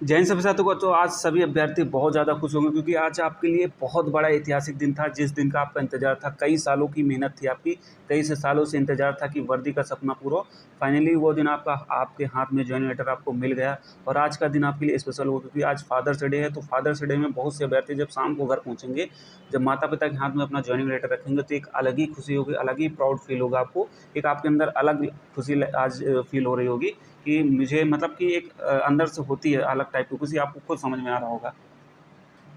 जय हिंद सभी साथियों को। तो आज सभी अभ्यर्थी बहुत ज़्यादा खुश होंगे क्योंकि आज आपके लिए बहुत बड़ा ऐतिहासिक दिन था, जिस दिन का आपका इंतजार था। कई सालों की मेहनत थी आपकी, कई से सालों से इंतजार था कि वर्दी का सपना पूरा हो। फाइनली वो दिन आपका आपके हाथ में जॉइनिंग लेटर आपको मिल गया। और आज का दिन आपके लिए स्पेशल हो क्योंकि आज फादर्स डे है। तो फादर्स डे में बहुत से अभ्यर्थी जब शाम को घर पहुँचेंगे, जब माता पिता के हाथ में अपना जॉइनिंग लेटर रखेंगे, तो एक अलग ही खुशी होगी, अलग ही प्राउड फील होगा आपको। एक आपके अंदर अलग खुशी आज फील हो रही होगी कि मुझे मतलब कि एक अंदर से होती है अलग टाइप की खुशी, आपको खुद समझ में आ रहा होगा।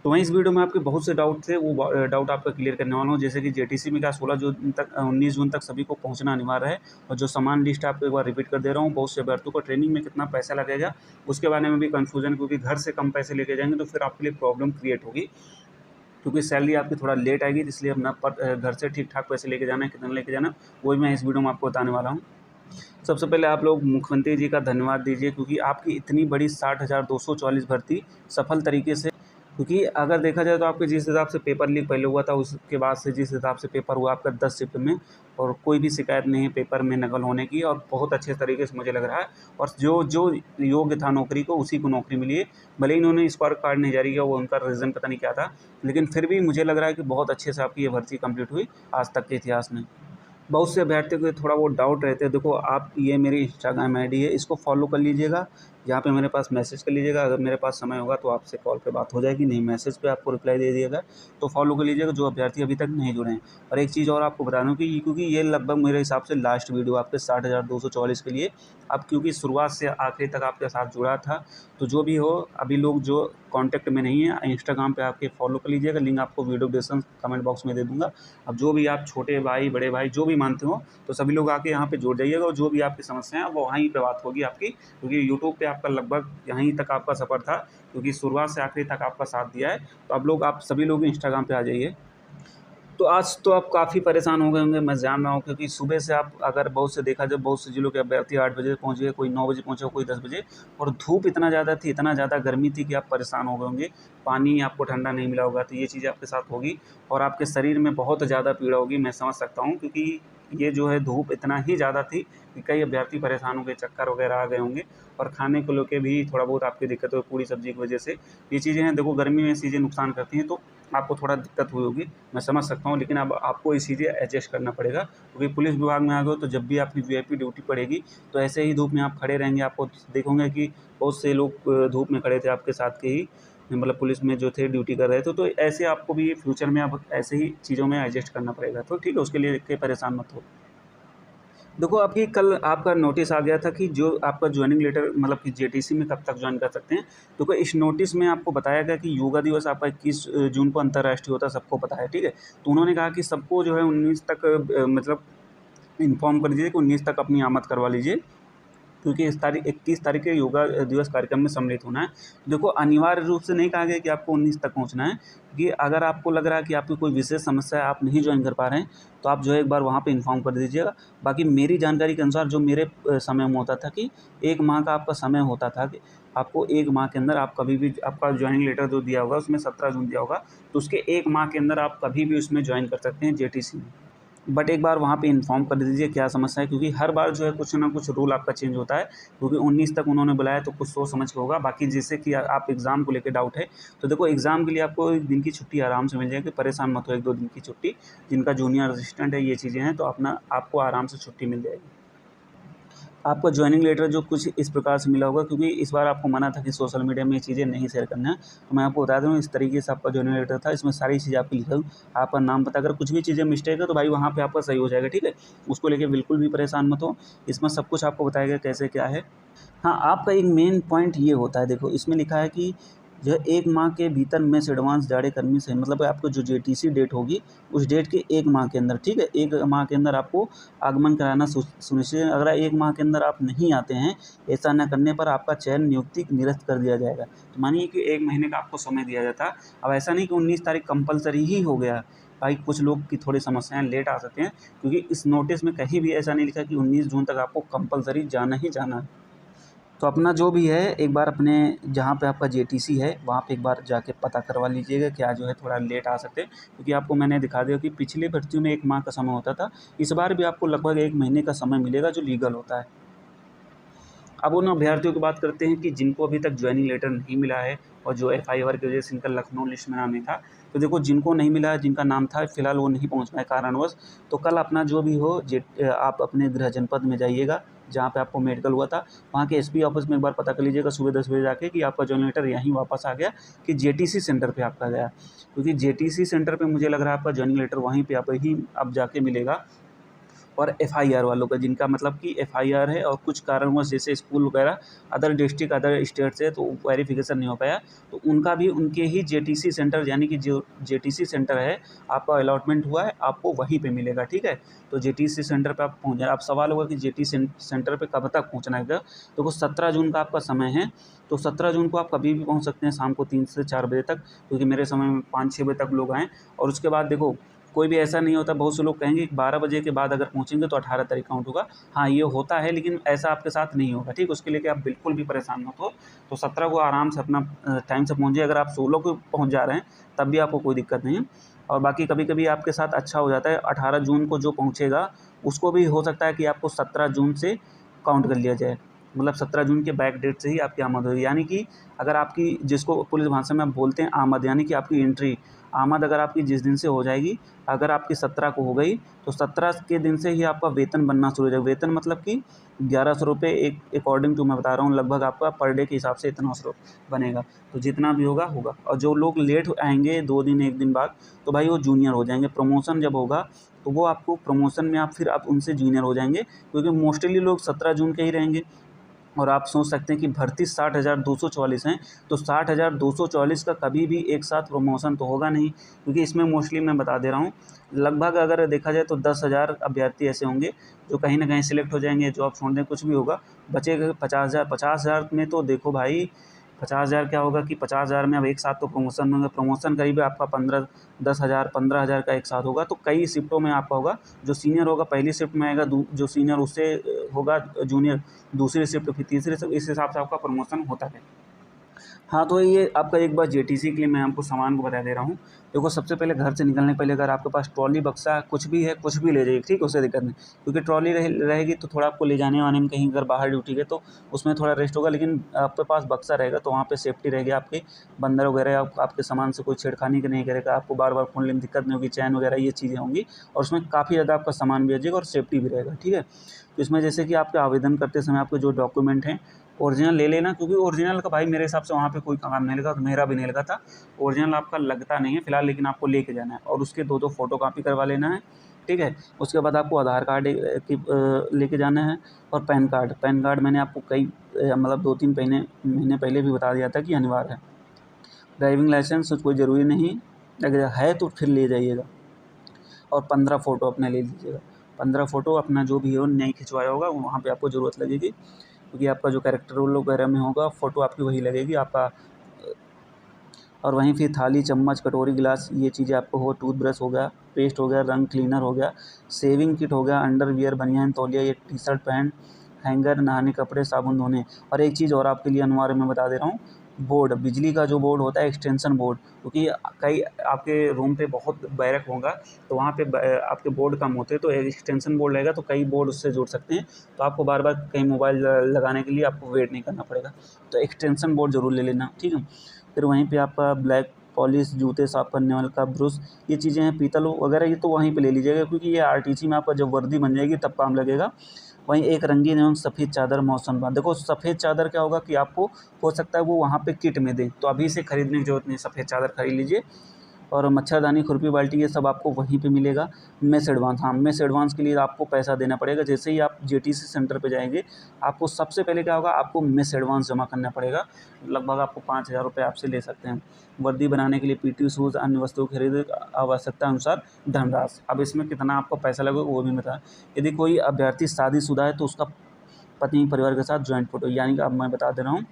तो वहीं इस वीडियो में आपके बहुत से डाउट थे, वो डाउट आपका क्लियर करने वाला हूँ। जैसे कि जेटीसी में क्या 16 जून तक 19 जून तक सभी को पहुंचना अनिवार्य है। और जो समान लिस्ट आपको एक बार रिपीट कर दे रहा हूँ, बहुत से अभ्यर्थियों को ट्रेनिंग में कितना पैसा लगेगा उसके बारे में भी कन्फ्यूजन, क्योंकि घर से कम पैसे लेके जाएंगे तो फिर आपके लिए प्रॉब्लम क्रिएट होगी, क्योंकि सैलरी आपकी थोड़ा लेट आएगी। इसलिए अपना घर से ठीक ठाक पैसे लेके जाना है, कितना लेके जाना है वही मैं इस वीडियो में आपको बताने वाला हूँ। सबसे पहले आप लोग मुख्यमंत्री जी का धन्यवाद दीजिए, क्योंकि आपकी इतनी बड़ी 60,244 भर्ती सफल तरीके से, क्योंकि अगर देखा जाए तो आपके जिस हिसाब से पेपर लीक पहले हुआ था, उसके बाद से जिस हिसाब से पेपर हुआ आपका 10 शिफ्ट में, और कोई भी शिकायत नहीं है पेपर में नकल होने की, और बहुत अच्छे तरीके से मुझे लग रहा है। और जो जो योग्य था नौकरी को, उसी को नौकरी मिली है। भले ही इन्होंने स्कोर कार्ड नहीं जारी किया, वो उनका रीज़न पता नहीं क्या था, लेकिन फिर भी मुझे लग रहा है कि बहुत अच्छे से आपकी ये भर्ती कंप्लीट हुई आज तक के इतिहास में। बहुत से अभ्यर्थियों को थोड़ा बहुत डाउट रहते हैं। देखो, आप ये मेरी इंस्टाग्राम आईडी है, इसको फॉलो कर लीजिएगा। यहाँ पे मेरे पास मैसेज कर लीजिएगा, अगर मेरे पास समय होगा तो आपसे कॉल पे बात हो जाएगी, नहीं मैसेज पे आपको रिप्लाई दे दिएगा। तो फॉलो कर लीजिएगा जो अभ्यर्थी अभी तक नहीं जुड़े हैं। और एक चीज़ और आपको बता दूँ कि क्योंकि ये लगभग मेरे हिसाब से लास्ट वीडियो आपके 60,244 के लिए। अब क्योंकि शुरुआत से आखिरी तक आपके साथ जुड़ा था, तो जो भी हो, अभी लोग जो कॉन्टैक्ट में नहीं है, इंस्टाग्राम पे आपके फॉलो कर लीजिएगा। लिंक आपको वीडियो डिस्क्रिप्शन कमेंट बॉक्स में दे दूँगा। अब जो भी आप छोटे भाई बड़े भाई जो भी मानते हो, तो सभी लोग आके यहाँ पे जुड़ जाइएगा, और जो भी आपकी समस्याएं हैं वो वहीं पे बात होगी आपकी, क्योंकि यूट्यूब पे आपका लगभग यहीं तक आपका सफ़र था, क्योंकि शुरुआत से आखिरी तक आपका साथ दिया है। तो अब लोग आप सभी लोग इंस्टाग्राम पे आ जाइए। तो आज तो आप काफ़ी परेशान हो गए होंगे, मैं जान रहा हूँ, क्योंकि सुबह से आप अगर बहुत से देखा जाए, बहुत से जिलों के अभ्यर्थी 8 बजे पहुँच गए, कोई 9 बजे पहुँचा, कोई 10 बजे। और धूप इतना ज़्यादा थी, इतना ज़्यादा गर्मी थी कि आप परेशान हो गए होंगे। पानी आपको ठंडा नहीं मिला होगा, तो ये चीज़ आपके साथ होगी। और आपके शरीर में बहुत ज़्यादा पीड़ा होगी, मैं समझ सकता हूँ, क्योंकि ये जो है धूप इतना ही ज़्यादा थी कि कई अभ्यर्थी परेशान हो गए, चक्कर वगैरह आ गए होंगे। और खाने को लेके भी थोड़ा बहुत आपकी दिक्कत हो, पूड़ी सब्जी की वजह से। ये चीज़ें हैं, देखो गर्मी में चीज़ें नुकसान करती हैं, तो आपको थोड़ा दिक्कत हुई होगी, मैं समझ सकता हूँ। लेकिन अब आपको ये चीज़ें एडजस्ट करना पड़ेगा, क्योंकि पुलिस विभाग में आ गए हो, तो जब भी आपकी वीआईपी ड्यूटी पड़ेगी, तो ऐसे ही धूप में आप खड़े रहेंगे। आपको देखोगे कि बहुत से लोग धूप में खड़े थे आपके साथ के ही, मतलब पुलिस में जो थे ड्यूटी कर रहे थे। तो ऐसे आपको भी फ्यूचर में अब ऐसे ही चीज़ों में एडजस्ट करना पड़ेगा। तो ठीक है, उसके लिए के परेशान मत हो। देखो, आपकी कल आपका नोटिस आ गया था कि जो आपका जॉइनिंग लेटर, मतलब कि जेटीसी में कब तक ज्वाइन कर सकते हैं। तो इस नोटिस में आपको बताया गया कि योगा दिवस आपका 21 जून को अंतर्राष्ट्रीय होता है, सबको पता है, ठीक है। तो उन्होंने कहा कि सबको जो है 19 तक मतलब इन्फॉर्म कर दीजिए कि 19 तक अपनी आमद करवा लीजिए, क्योंकि इस तारीख 31 तारीख के योगा दिवस कार्यक्रम में सम्मिलित होना है। देखो, अनिवार्य रूप से नहीं कहा गया कि आपको 19 तक पहुंचना है, कि अगर आपको लग रहा है कि आपकी कोई विशेष समस्या है, आप नहीं ज्वाइन कर पा रहे हैं, तो आप जो है एक बार वहाँ पे इन्फॉर्म कर दीजिएगा। बाकी मेरी जानकारी के अनुसार जो मेरे समय में होता था कि 1 माह का आपका समय होता था, कि आपको 1 माह के अंदर आप कभी भी, आपका ज्वाइनिंग लेटर जो दिया होगा उसमें 17 जून दिया होगा, तो उसके 1 माह के अंदर आप कभी भी उसमें ज्वाइन कर सकते हैं जेटीसी में। बट एक बार वहाँ पे इन्फॉर्म कर दीजिए क्या समस्या है, क्योंकि हर बार जो है कुछ ना कुछ रूल आपका चेंज होता है। क्योंकि 19 तक उन्होंने बुलाया, तो कुछ सोच समझ के होगा। बाकी जैसे कि आप एग्ज़ाम को लेके डाउट है, तो देखो एग्ज़ाम के लिए आपको 1 दिन की छुट्टी आराम से मिल जाएगी, परेशान मत हो। 1-2 दिन की छुट्टी, जिनका जूनियर असिस्टेंट है, ये चीज़ें हैं, तो अपना आपको आराम से छुट्टी मिल जाएगी। आपको जॉइनिंग लेटर जो कुछ इस प्रकार से मिला होगा, क्योंकि इस बार आपको मना था कि सोशल मीडिया में ये चीज़ें नहीं शेयर करना है। तो मैं आपको बता दूँ, इस तरीके से आपका जॉइनिंग लेटर था, इसमें सारी चीज़ें आपकी लिखा हुई, आपका नाम पता, अगर कुछ भी चीज़ें मिस्टेक है तो भाई वहाँ पे आपका सही हो जाएगा, ठीक है। उसको लेके बिल्कुल भी परेशान मत हो, इसमें सब कुछ आपको बताया गया कैसे क्या है। हाँ, आपका एक मेन पॉइंट ये होता है, देखो इसमें लिखा है कि जो है 1 माह के भीतर मेस एडवांस जारी करने से, मतलब आपको जो जेटीसी डेट होगी, उस डेट के 1 माह के अंदर, ठीक है, 1 माह के अंदर आपको आगमन कराना सुनिश्चित है। अगर 1 माह के अंदर आप नहीं आते हैं, ऐसा न करने पर आपका चयन नियुक्ति निरस्त कर दिया जाएगा। तो मानिए कि 1 महीने का आपको समय दिया जाता है। अब ऐसा नहीं कि 19 तारीख कंपल्सरी ही हो गया। भाई कुछ लोग की थोड़ी समस्याएँ लेट आ सकते हैं, क्योंकि इस नोटिस में कहीं भी ऐसा नहीं लिखा कि 19 जून तक आपको कंपल्सरी जाना ही जाना है। तो अपना जो भी है, एक बार अपने जहाँ पे आपका जेटीसी है वहाँ पे एक बार जाके पता करवा लीजिएगा, क्या जो है थोड़ा लेट आ सकते हैं, क्योंकि आपको मैंने दिखा दिया कि पिछली भर्तियों में 1 माह का समय होता था, इस बार भी आपको लगभग 1 महीने का समय मिलेगा जो लीगल होता है। अब उन अभ्यर्थियों की बात करते हैं कि जिनको अभी तक ज्वाइनिंग लेटर नहीं मिला है और जो FIR की वजह से इनका लखनऊ लिस्ट में नाम नहीं था। तो देखो जिनको नहीं मिला है, जिनका नाम था, फिलहाल वो नहीं पहुंच पाए कारणवश। तो कल अपना जो भी हो आप अपने गृह जनपद में जाइएगा जहाँ पे आपको मेडिकल हुआ था, वहाँ के SP ऑफिस में एक बार पता कर लीजिएगा सुबह 10 बजे जाके कि आपका ज्वाइनिंग लेटर यहीं वापस आ गया कि JTC सेंटर पे आपका गया। क्योंकि JTC सेंटर पे मुझे लग रहा है आपका ज्वाइनिंग लेटर वहीं पे आप ही अब जाके मिलेगा। और FIR वालों का, जिनका मतलब कि FIR है और कुछ कारणवश जैसे स्कूल वगैरह अदर डिस्ट्रिक्ट अदर स्टेट से तो वेरिफिकेशन नहीं हो पाया, तो उनका भी उनके ही JTC सेंटर यानी कि जो JTC सेंटर है आपका अलॉटमेंट हुआ है, आपको वहीं पे मिलेगा। ठीक है, तो JTC सेंटर पे आप पहुँच जाए। अब सवाल होगा कि JTC सेंटर पे कब तक पहुँचना है? देखो 17 जून का आपका समय है, तो 17 जून को आप कभी भी पहुँच सकते हैं शाम को 3 से 4 बजे तक, क्योंकि मेरे समय में 5-6 बजे तक लोग आएँ। और उसके बाद देखो कोई भी ऐसा नहीं होता, बहुत से लोग कहेंगे कि 12 बजे के बाद अगर पहुँचेंगे तो 18 तारीख काउंट होगा। हाँ, ये होता है, लेकिन ऐसा आपके साथ नहीं होगा। ठीक, उसके लिए कि आप बिल्कुल भी परेशान मत हो। तो 17 को आराम से अपना टाइम से पहुँचिए। अगर आप 16 को पहुँच जा रहे हैं तब भी आपको कोई दिक्कत नहीं है। और बाकी कभी-कभी आपके साथ अच्छा हो जाता है, 18 जून को जो पहुँचेगा उसको भी हो सकता है कि आपको 17 जून से काउंट कर लिया जाए। मतलब 17 जून के बैक डेट से ही आपकी आमद होगी। यानी कि अगर आपकी, जिसको पुलिस भाषा में बोलते हैं आमद, यानी कि आपकी एंट्री आमद अगर आपकी जिस दिन से हो जाएगी, अगर आपकी 17 को हो गई तो 17 के दिन से ही आपका वेतन बनना शुरू हो जाएगा। वेतन मतलब कि 1100 रुपये एक अकॉर्डिंग टू मैं बता रहा हूँ, लगभग आपका पर डे के हिसाब से इतना बनेगा। तो जितना भी होगा होगा। और जो लोग लेट आएंगे 2 दिन 1 दिन बाद, तो भाई वो जूनियर हो जाएंगे। प्रमोशन जब होगा तो वो आपको प्रमोशन में आप उनसे जूनियर हो जाएंगे, क्योंकि मोस्टली लोग 17 जून के ही रहेंगे। और आप सोच सकते हैं कि भर्ती 60,244 हैं, तो 60,244 का कभी भी एक साथ प्रमोशन तो होगा नहीं, क्योंकि इसमें मोस्टली मैं बता दे रहा हूँ, लगभग अगर देखा जाए तो 10,000 अभ्यर्थी ऐसे होंगे जो कहीं ना कहीं सिलेक्ट हो जाएंगे, जॉब छोड़ दें, कुछ भी होगा, बचेगा 50,000। 50,000 में तो देखो भाई, 50,000 क्या होगा कि 50,000 में अब एक साथ तो प्रमोशन होंगे। प्रमोशन करीब आपका 10,000 15,000 का एक साथ होगा, तो कई शिफ्टों में आपका होगा। जो सीनियर होगा पहली शिफ्ट में आएगा, जो सीनियर उससे होगा जूनियर दूसरी शिफ्ट, फिर तीसरी शिफ्ट, इस हिसाब से आपका प्रमोशन होता है। हाँ, तो ये आपका एक बार JTC के लिए मैं आपको सामान को बता दे रहा हूँ। देखो सबसे पहले घर से निकलने के पहले अगर आपके पास ट्रॉली बक्सा कुछ भी है, कुछ भी ले जाइए। ठीक, उससे दिक्कत नहीं, क्योंकि ट्रॉली रहेगी तो थोड़ा आपको ले जाने वाने में कहीं अगर बाहर ड्यूटी गए तो उसमें थोड़ा रेस्ट होगा, लेकिन आपके पास बक्सा रहेगा तो वहाँ पे सेफ्टी रहेगी आपकी। बंदर वगैरह आपके सामान से कोई छेड़खानी नहीं करेगा, आपको बार बार खोलने में दिक्कत नहीं होगी, चैन वगैरह ये चीज़ें होंगी। और उसमें काफ़ी ज़्यादा आपका सामान भी आ जाएगा और सेफ्टी भी रहेगा। ठीक है, तो इसमें जैसे कि आपके आवेदन करते समय आपके जो डॉक्यूमेंट हैं ओरिजिनल ले लेना, क्योंकि ओरिजिनल का भाई मेरे हिसाब से वहाँ पे कोई काम नहीं लगा, मेरा भी नहीं लगा था। ओरिजिनल आपका लगता नहीं है फिलहाल, लेकिन आपको लेके जाना है और उसके 2-2 फ़ोटोकॉपी करवा लेना है। ठीक है, उसके बाद आपको आधार कार्ड लेके जाना है और पैन कार्ड मैंने आपको कई मतलब 2-3 महीने पहले भी बता दिया था कि अनिवार्य है। ड्राइविंग लाइसेंस कोई ज़रूरी नहीं, अगर है तो फिर ले जाइएगा। और 15 फ़ोटो अपने ले लीजिएगा। 15 फ़ोटो अपना जो भी हो नहीं खिंचवाया होगा वहाँ पे आपको ज़रूरत लगेगी, क्योंकि आपका जो कैरेक्टर रोल वगैरह में होगा फ़ोटो आपकी वही लगेगी आपका। और वहीं फिर थाली चम्मच कटोरी गिलास ये चीज़ें आपको हो, टूथब्रश हो गया, पेस्ट हो गया, रंग क्लीनर हो गया, शेविंग किट हो गया, अंडरवियर बनियान तौलिया, ये टी-शर्ट पैंट, हैंगर, नहाने कपड़े, साबुन धोने। और एक चीज़ और आपके लिए अनिवार्य मैं बता दे रहा हूँ, बोर्ड, बिजली का जो बोर्ड होता है एक्सटेंशन बोर्ड, क्योंकि कई आपके रूम पे बहुत बैरक होगा तो वहाँ पे आपके बोर्ड कम होते हैं, तो एक्सटेंशन बोर्ड रहेगा तो कई बोर्ड उससे जुड़ सकते हैं, तो आपको बार बार कहीं मोबाइल लगाने के लिए आपको वेट नहीं करना पड़ेगा। तो एक्सटेंशन बोर्ड ज़रूर ले लेना। ठीक है, फिर वहीं पे आपका ब्लैक पॉलिश, जूते साफ़ करने वाले का ब्रश, ये चीज़ें हैं, पीतल वगैरह ये तो वहीं पे ले लीजिएगा, क्योंकि ये RTC में आपका जब वर्दी बन जाएगी तब काम लगेगा। वहीं एक रंगीन एवं सफ़ेद चादर मौसम बाद, देखो सफ़ेद चादर क्या होगा कि आपको हो सकता है वो वहाँ पे किट में दें, तो अभी से खरीदने की ज़रूरत नहीं, सफ़ेद चादर खरीद लीजिए। और मच्छरदानी, खुरपी, बाल्टी ये सब आपको वहीं पे मिलेगा। मेस एडवांस, हाँ मेस एडवांस के लिए आपको पैसा देना पड़ेगा। जैसे ही आप JTC सेंटर पे जाएंगे आपको सबसे पहले क्या होगा, आपको मेस एडवांस जमा करना पड़ेगा। लगभग आपको 5,000 रुपये आपसे ले सकते हैं। वर्दी बनाने के लिए PT शूज़ अन्य वस्तु खरीदे आवश्यकता अनुसार धनराशि। अब इसमें कितना आपको पैसा लगेगा वो भी बता। यदि कोई अभ्यर्थी शादीशुदा है तो उसका पत्नी परिवार के साथ जॉइंट फ़ोटो, यानी कि अब मैं बता दे रहा हूँ,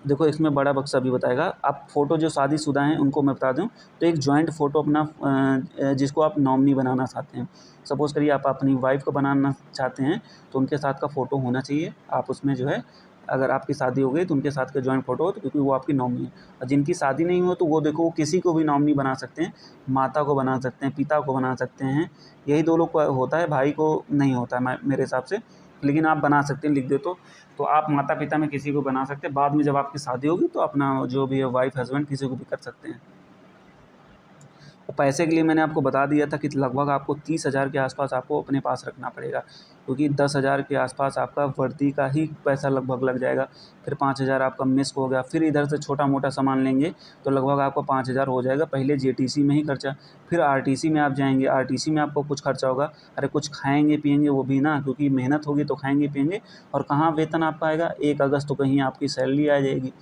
देखो इसमें बड़ा बक्सा भी बताएगा। आप फ़ोटो जो शादीशुदा हैं उनको मैं बता दूँ, तो एक जॉइंट फ़ोटो अपना जिसको आप नॉमिनी बनाना चाहते हैं, सपोज़ करिए आप अपनी वाइफ़ को बनाना चाहते हैं तो उनके साथ का फ़ोटो होना चाहिए। आप उसमें जो है, अगर आपकी शादी हो गई तो उनके साथ का जॉइंट फ़ोटो हो, तो क्योंकि वो आपकी नॉमिनी है। और जिनकी शादी नहीं हो तो वो देखो वो किसी को भी नॉमिनी बना सकते हैं, माता को बना सकते हैं, पिता को बना सकते हैं, यही 2 लोग को होता है, भाई को नहीं होता है मेरे हिसाब से। लेकिन आप बना सकते हैं, लिख दे तो आप माता पिता में किसी को बना सकते हैं। बाद में जब आपकी शादी होगी तो अपना जो भी है वाइफ हस्बैंड किसी को भी कर सकते हैं। और पैसे के लिए मैंने आपको बता दिया था कि लगभग आपको 30,000 के आसपास आपको अपने पास रखना पड़ेगा, क्योंकि 10,000 के आसपास आपका वर्दी का ही पैसा लगभग लग जाएगा। फिर 5,000 आपका मेस हो गया, फिर इधर से छोटा मोटा सामान लेंगे तो लगभग आपको 5,000 हो जाएगा। पहले जेटीसी में ही खर्चा, फिर आरटीसी में आप जाएंगे, आरटीसी में आपको कुछ खर्चा होगा। अरे कुछ खाएंगे पिएंगे वो भी ना, क्योंकि मेहनत होगी तो खाएंगे पिएंगे। और कहाँ वेतन आपका आएगा, 1 अगस्त तो कहीं आपकी सैलरी आ जाएगी।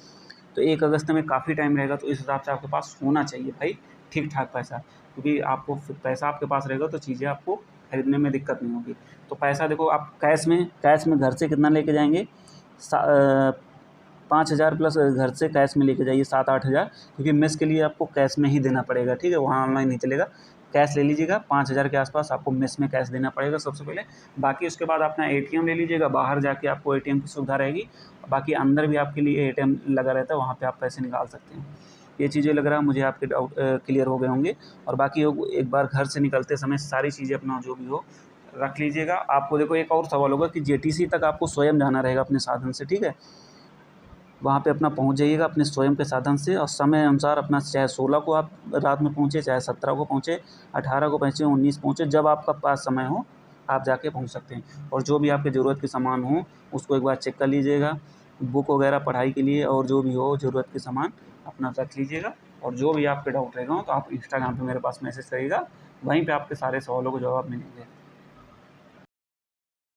तो 1 अगस्त में काफ़ी टाइम रहेगा, तो इस हिसाब से आपके पास होना चाहिए भाई ठीक ठाक पैसा, क्योंकि आपको पैसा आपके पास रहेगा तो चीज़ें आपको खरीदने में दिक्कत नहीं होगी। तो पैसा देखो आप कैश में घर से कितना लेके जाएंगे, 5,000 प्लस घर से कैश में लेके जाइए 7-8 हज़ार, क्योंकि मेस के लिए आपको कैश में ही देना पड़ेगा, ठीक है, वहाँ ऑनलाइन नहीं चलेगा। कैश ले लीजिएगा, 5,000 के आसपास आपको मेस में कैश देना पड़ेगा सबसे पहले। बाकी उसके बाद अपना एटीएम ले लीजिएगा, बाहर जाके आपको एटीएम की सुविधा रहेगी। बाकी अंदर भी आपके लिए एटीएम लगा रहता है, वहाँ पे आप पैसे निकाल सकते हैं। ये चीज़ें लग रहा है मुझे आपके डाउट क्लियर हो गए होंगे। और बाकी एक बार घर से निकलते समय सारी चीज़ें अपना जो भी हो रख लीजिएगा। आपको देखो एक और सवाल होगा कि जेटीसी तक आपको स्वयं जाना रहेगा अपने साधन से, ठीक है। वहाँ पे अपना पहुँच जाइएगा अपने स्वयं के साधन से, और समय अनुसार अपना चाहे 16 को आप रात में पहुँचे, चाहे 17 को पहुँचे, 18 को पहुँचे, 19 पहुँचे, जब आपका पास समय हो आप जाके पहुँच सकते हैं। और जो भी आपके ज़रूरत के सामान हो उसको एक बार चेक कर लीजिएगा, बुक वगैरह पढ़ाई के लिए, और जो भी हो ज़रूरत के सामान अपना रख लीजिएगा। और जो भी आपके डाउट रहेगा तो आप इंस्टाग्राम पे मेरे पास मैसेज करिएगा, वहीं पे आपके सारे सवालों को जवाब मिलेंगे।